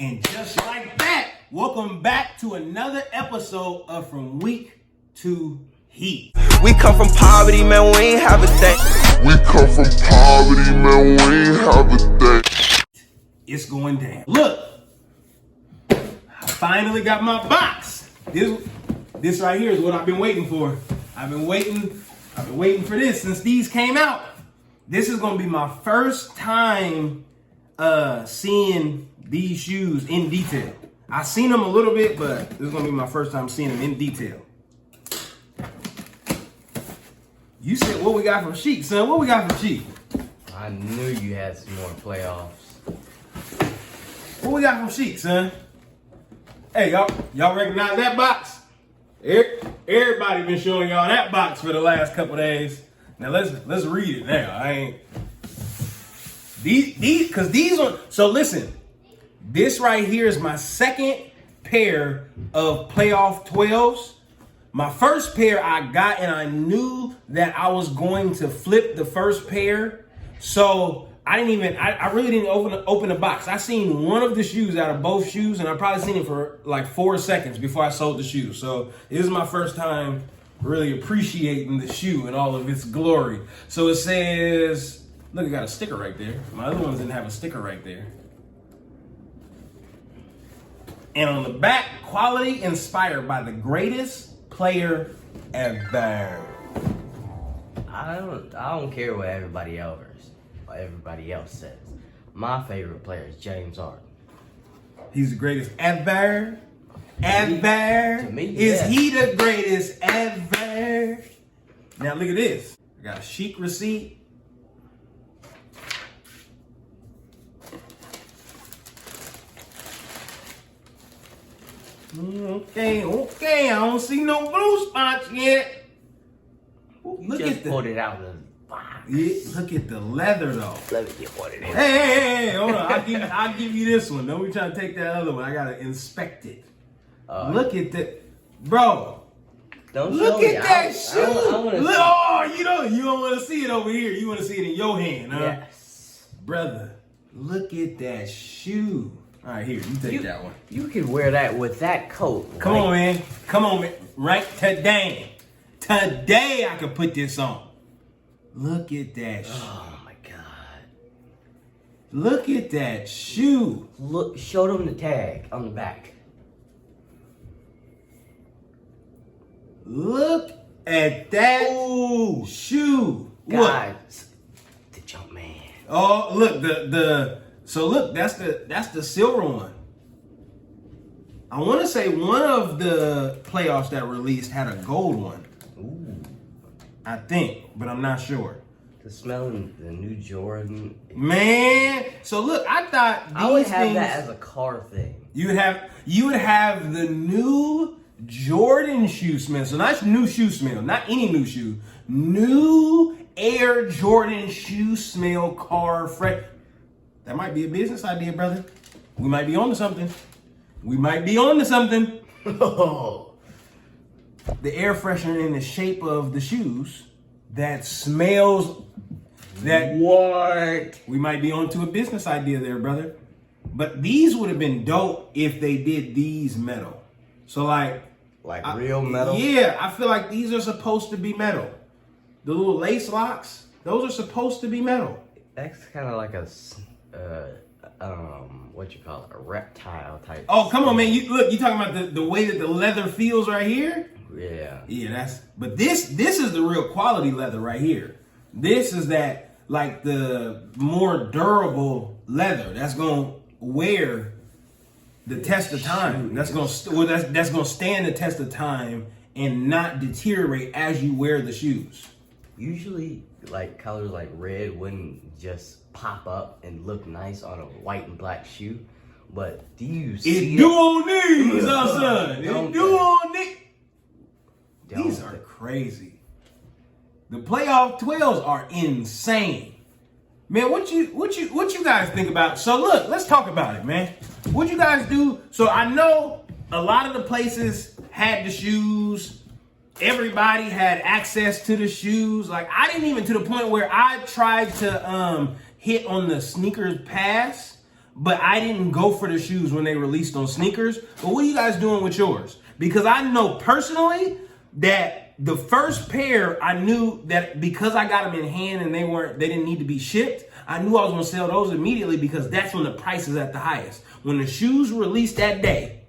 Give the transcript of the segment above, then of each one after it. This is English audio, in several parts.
And just like that, welcome back to another episode of From Weak to Heat. We come from poverty, man, we ain't have a thing. We come from poverty, man, we ain't have a thing. It's going down. Look, I finally got my box. This right here is what I've been waiting for. I've been waiting for this since these came out. This is gonna be my first time seeing these shoes in detail. I've seen them a little bit, but this is gonna be my first time seeing them in detail. You said what we got from Sheik, son? What we got from Sheik? I knew you had some more playoffs. What we got from Sheik, son? Hey, y'all recognize that box? Everybody been showing y'all that box for the last couple days. Now let's read it now. These are, so listen, this right here is my second pair of playoff 12s. My first pair I got, and I knew that I was going to flip the first pair. So I really didn't open the box. I seen one of the shoes out of both shoes, and I probably seen it for like 4 seconds before I sold the shoe. So this is my first time really appreciating the shoe in all of its glory. So it says, look, it got a sticker right there. My other ones didn't have a sticker right there. And on the back, quality inspired by the greatest player ever. I don't care what everybody else says. My favorite player is James Harden. He's the greatest ever. Ever. To me, Is yes. he the greatest ever? Now look at this. I got a Sheik receipt. Okay. I don't see no blue spots yet. Ooh, You look just at pulled it out of the box. Yeah, look at the leather though. Let me get what it is. Hey, hold on. I'll give you this one. Don't be trying to take that other one. I gotta inspect it. Look at that, bro. Don't Look show me. at that shoe. I wanna Look, see. oh, you don't want to see it over here. You want to see it in your hand, huh? Yes. Brother, look at that shoe. All right, here, you take that one. You could wear that with that coat. Come on, man. Right today I could put this on. Look at that shoe. Oh my God. Look at that shoe. Look, show them the tag on the back. Look at that shoe. What? Guys, the jump man. Oh, look, that's the silver one. I want to say one of the playoffs that released had a gold one. Ooh. I think, but I'm not sure. The smelling the new Jordan. Man, so look, I thought these I would have things, that as a car thing. you would have the new Jordan shoe smell. So not new shoe smell, not any new shoe. New Air Jordan shoe smell car fresh. That might be a business idea, brother. We might be on to something. Oh. The air freshener in the shape of the shoes that smells that What? we might be onto a business idea there, brother. But these would have been dope if they did these metal. So like Real metal? Yeah, I feel like these are supposed to be metal. The little lace locks, those are supposed to be metal. That's kind of like a, what you call it, a reptile type. Oh, come on, man. You talking about the way that the leather feels right here? Yeah. Yeah, but this is the real quality leather right here. This is that, like, the more durable leather that's gonna wear the test of time. That's gonna stand the test of time and not deteriorate as you wear the shoes. Usually, like, colors like red wouldn't just pop up and look nice on a white and black shoe. But do you see It do on these, son. It Don't do they? on these. These Don't are they? crazy. The playoff 12s are insane. Man, what you guys think about? So look, let's talk about it, man. What you guys do? So I know a lot of the places had the shoes. Everybody had access to the shoes. Like, I didn't even, to the point where I tried to hit on the sneakers pass, but I didn't go for the shoes when they released on sneakers. But what are you guys doing with yours? Because I know personally that the first pair, I knew that because I got them in hand and they didn't need to be shipped, I knew I was going to sell those immediately because that's when the price is at the highest. When the shoes released that day,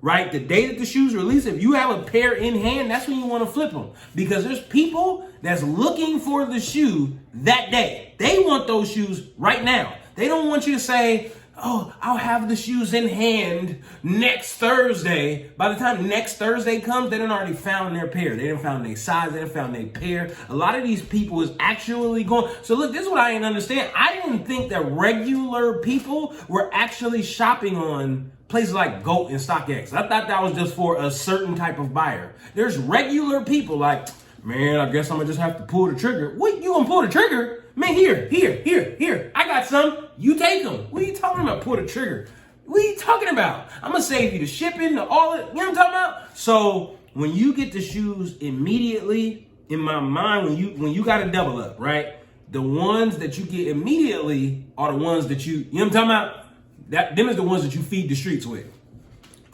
right? The day that the shoes release, if you have a pair in hand, that's when you want to flip them. Because there's people that's looking for the shoe that day. They want those shoes right now. They don't want you to say, oh, I'll have the shoes in hand next Thursday. By the time next Thursday comes, they done already found their pair. They done found their size. They done found their pair. A lot of these people is actually going. So look, this is what I didn't understand. I didn't think that regular people were actually shopping on places like GOAT and StockX. I thought that was just for a certain type of buyer. There's regular people like, man, I guess I'm gonna just have to pull the trigger. What, you gonna pull the trigger? Man, here. I got some. You take them. What are you talking about? Pull the trigger. What are you talking about? I'm gonna save you the shipping, all it. You know what I'm talking about? So when you get the shoes immediately, in my mind, when you gotta double up, right? The ones that you get immediately are the ones that you know what I'm talking about? Them is the ones that you feed the streets with.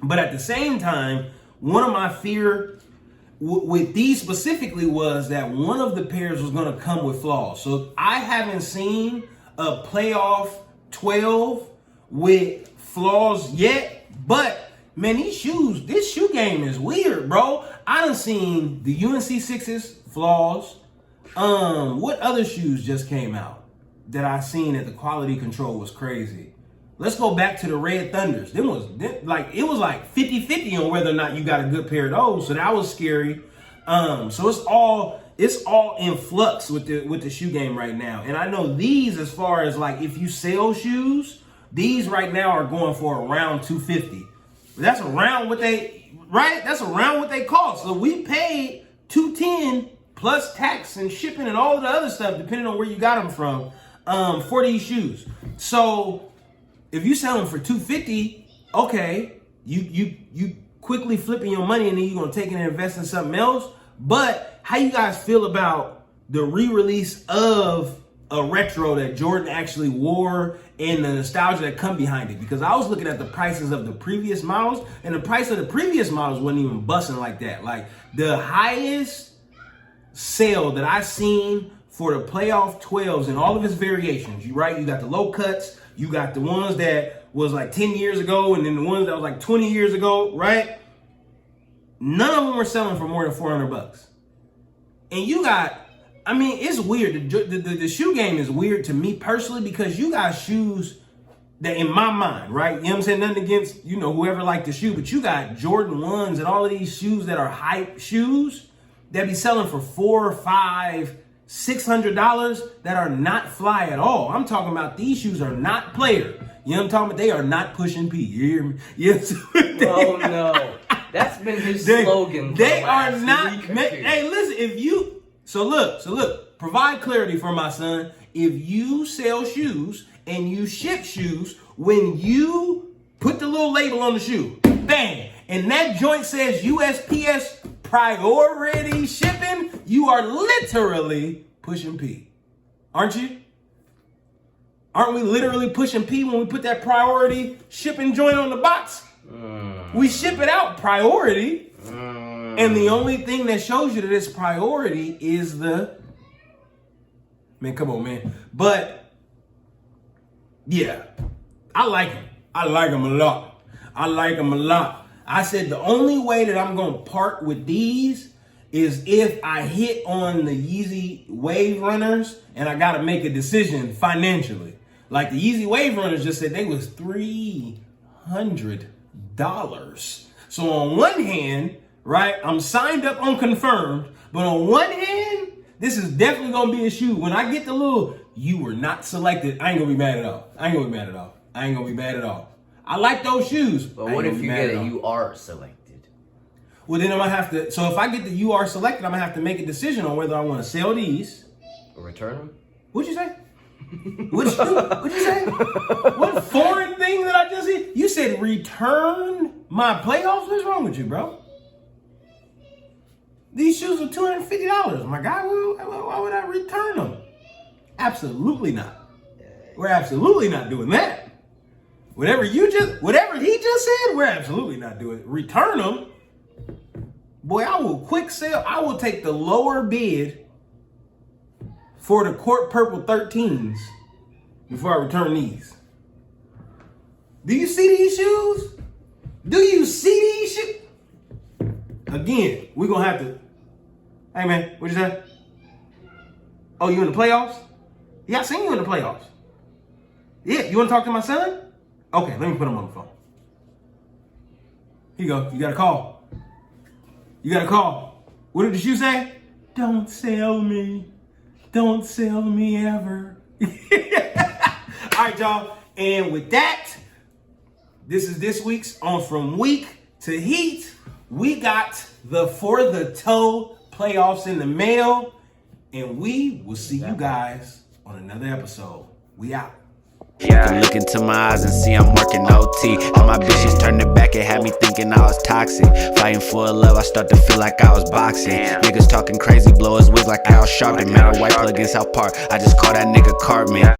But at the same time, one of my fear with these specifically was that one of the pairs was going to come with flaws. So I haven't seen a playoff 12 with flaws yet, but man, this shoe game is weird, bro. I done seen the UNC 6s flaws. What other shoes just came out that I seen that the quality control was crazy? Let's go back to the Red Thunders. It was like 50-50 on whether or not you got a good pair of those. So that was scary. So it's all in flux with the shoe game right now. And I know these, as far as like if you sell shoes, these right now are going for around $250. That's around what they cost. So we paid $210 plus tax and shipping and all the other stuff, depending on where you got them from, for these shoes. So if you sell them for $250, okay, you quickly flipping your money and then you're gonna take it and invest in something else. But how you guys feel about the re-release of a retro that Jordan actually wore and the nostalgia that come behind it? Because I was looking at the prices of the previous models, and the price of the previous models wasn't even busting like that. Like the highest sale that I seen for the playoff 12s and all of its variations, you got the low cuts, you got the ones that was like 10 years ago, and then the ones that was like 20 years ago, right? None of them were selling for more than $400. And you got, I mean, it's weird. The shoe game is weird to me personally, because you got shoes that, in my mind, right? You know what I'm saying? Nothing against, whoever liked the shoe, but you got Jordan 1s and all of these shoes that are hype shoes that be selling for $400, $500, $600 that are not fly at all. I'm talking about these shoes are not player. You know what I'm talking about? They are not pushing P. You hear me? Yes. Oh no. That's been his slogan. They are not. Hey, listen, so look, provide clarity for my son. If you sell shoes and you ship shoes, when you put the little label on the shoe, bang, and that joint says USPS priority shipping, you are literally pushing P. Aren't you? Aren't we literally pushing P when we put that priority shipping joint on the box? We ship it out priority. And the only thing that shows you that it's priority is man, come on, man. But yeah, I like them. I like them a lot. I said the only way that I'm going to part with these is if I hit on the Yeezy Wave Runners and I got to make a decision financially. Like the Yeezy Wave Runners just said they was $300. So on one hand, right, I'm signed up on confirmed, but on one hand, this is definitely going to be a shoe. When I get the little, you were not selected, I ain't going to be mad at all. I ain't going to be mad at all. I like those shoes. But what if you get a you are selected? Well, then I'm going to have to, so if I get the you are selected, I'm going to have to make a decision on whether I want to sell these. Or return them? What'd you say? What'd you say? What foreign thing that I just said? You said return my playoffs? What's wrong with you, bro? These shoes are $250. My guy, why would I return them? Absolutely not. We're absolutely not doing that. Whatever he just said, we're absolutely not doing it. Return them. Boy, I will quick sell. I will take the lower bid for the Court Purple 13s before I return these. Do you see these shoes? Do you see these shoes? Again, we're going to have to. Hey, man, what you say? Oh, you in the playoffs? Yeah, I seen you in the playoffs. Yeah, you want to talk to my son? Okay, let me put him on the phone. Here you go. You got a call. You got a call. What did the shoe say? Don't sell me. Don't sell me ever. All right, y'all. And with that, this is this week's on From Weak to Heat. We got the For the Toe playoffs in the mail. And we will see you guys on another episode. We out. You can look into my eyes and see I'm working OT. And my bitches turned it back, it had me thinking I was toxic. Fighting for a love, I start to feel like I was boxing. Niggas talking crazy, blow his wig like Al Sharpton. Man, a white plug in South Park, I just call that nigga Cartman.